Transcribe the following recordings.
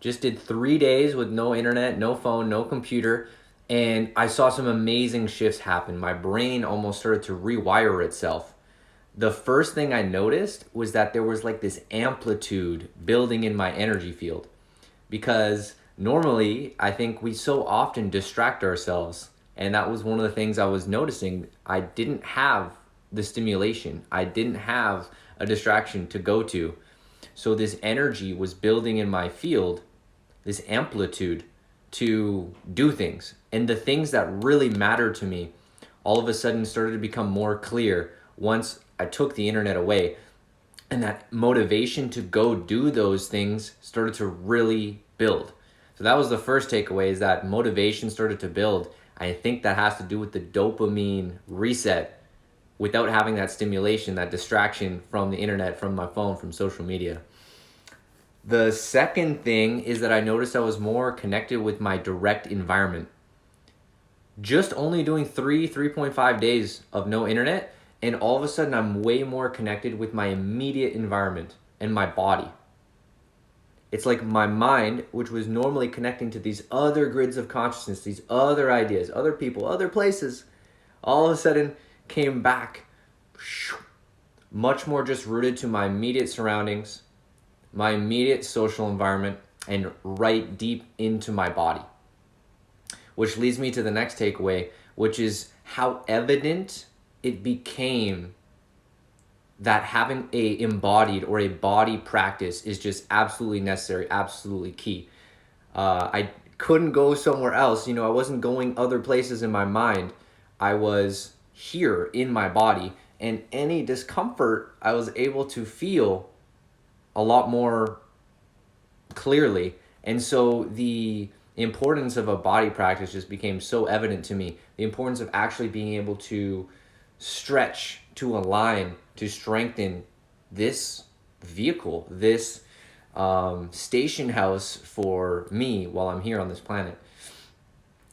Just did 3 days with no internet, no phone, no computer, and I saw some amazing shifts happen. My brain almost started to rewire itself. The first thing I noticed was that there was like this amplitude building in my energy field, because normally I think we so often distract ourselves, and that was one of the things I was noticing. I didn't have the stimulation, I didn't have a distraction to go to. So this energy was building in my field, this amplitude to do things. And the things that really mattered to me all of a sudden started to become more clear once I took the internet away. And that motivation to go do those things started to really build. So that was the first takeaway, is that motivation started to build. I think that has to do with the dopamine reset without having that stimulation, that distraction from the internet, from my phone, from social media. The second thing is that I noticed I was more connected with my direct environment. Just only doing 3.5 days of no internet, and all of a sudden I'm way more connected with my immediate environment and my body. It's like my mind, which was normally connecting to these other grids of consciousness, these other ideas, other people, other places, all of a sudden came back much more just rooted to my immediate surroundings, my immediate social environment, and right deep into my body. Which leads me to the next takeaway, which is how evident it became that having a embodied or a body practice is just absolutely necessary, absolutely key. I couldn't go somewhere else. I wasn't going other places in my mind. I was here in my body, and any discomfort I was able to feel a lot more clearly. And so the importance of a body practice just became so evident to me. The importance of actually being able to stretch, to align, to strengthen this vehicle, this station house for me while I'm here on this planet.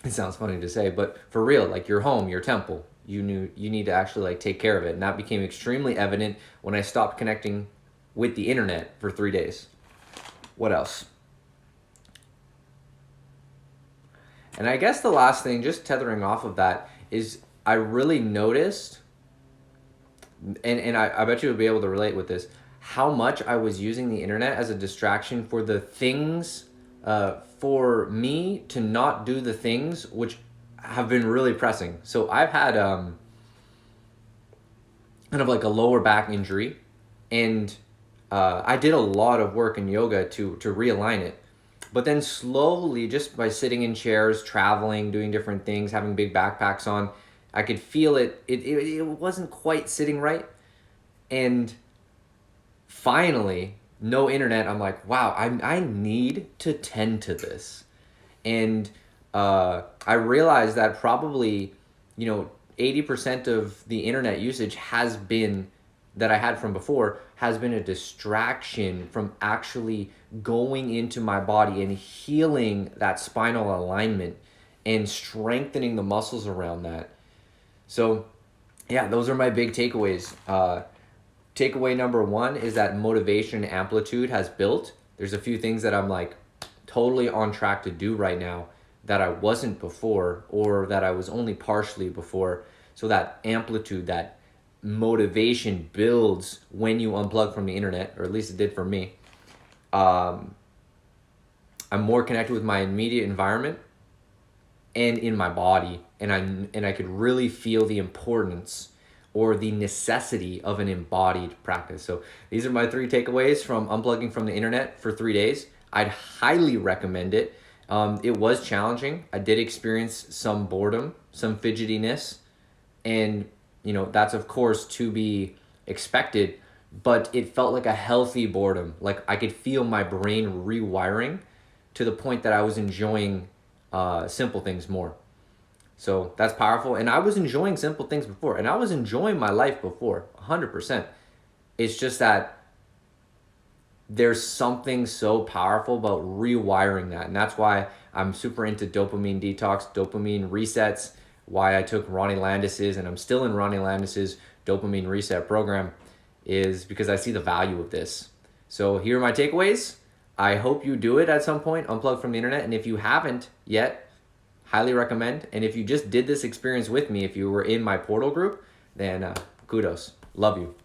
It sounds funny to say, but for real, like your home, your temple, you need to actually take care of it. And that became extremely evident when I stopped connecting with the internet for 3 days. What else? And I guess the last thing, just tethering off of that, is I really noticed, and I bet you would be able to relate with this, how much I was using the internet as a distraction for the things, for me to not do the things which have been really pressing. So I've had kind of like a lower back injury, and I did a lot of work in yoga to realign it. But then slowly, just by sitting in chairs, traveling, doing different things, having big backpacks on, I could feel it. It wasn't quite sitting right. And finally, no internet, I'm like, wow, I need to tend to this. And I realized that probably, 80% of the internet usage that I had from before has been a distraction from actually going into my body and healing that spinal alignment and strengthening the muscles around that. So yeah, those are my big takeaways. Takeaway number one is that motivation amplitude has built. There's a few things that I'm totally on track to do right now that I wasn't before, or that I was only partially before. So that amplitude, that motivation builds when you unplug from the internet, or at least it did for me. I'm more connected with my immediate environment and in my body, and I could really feel the importance or the necessity of an embodied practice. So these are my 3 takeaways from unplugging from the internet for 3 days. I'd highly recommend it. It was challenging. I did experience some boredom, some fidgetiness, and that's of course to be expected, but it felt like a healthy boredom. Like I could feel my brain rewiring to the point that I was enjoying simple things more. So that's powerful. And I was enjoying simple things before, and I was enjoying my life before, 100%. It's just that there's something so powerful about rewiring that. And that's why I'm super into dopamine detox, dopamine resets, why I took Ronnie Landis's, and I'm still in Ronnie Landis's dopamine reset program, is because I see the value of this. So here are my takeaways. I hope you do it at some point, unplug from the internet. And if you haven't yet, highly recommend. And if you just did this experience with me, if you were in my portal group, then kudos. Love you.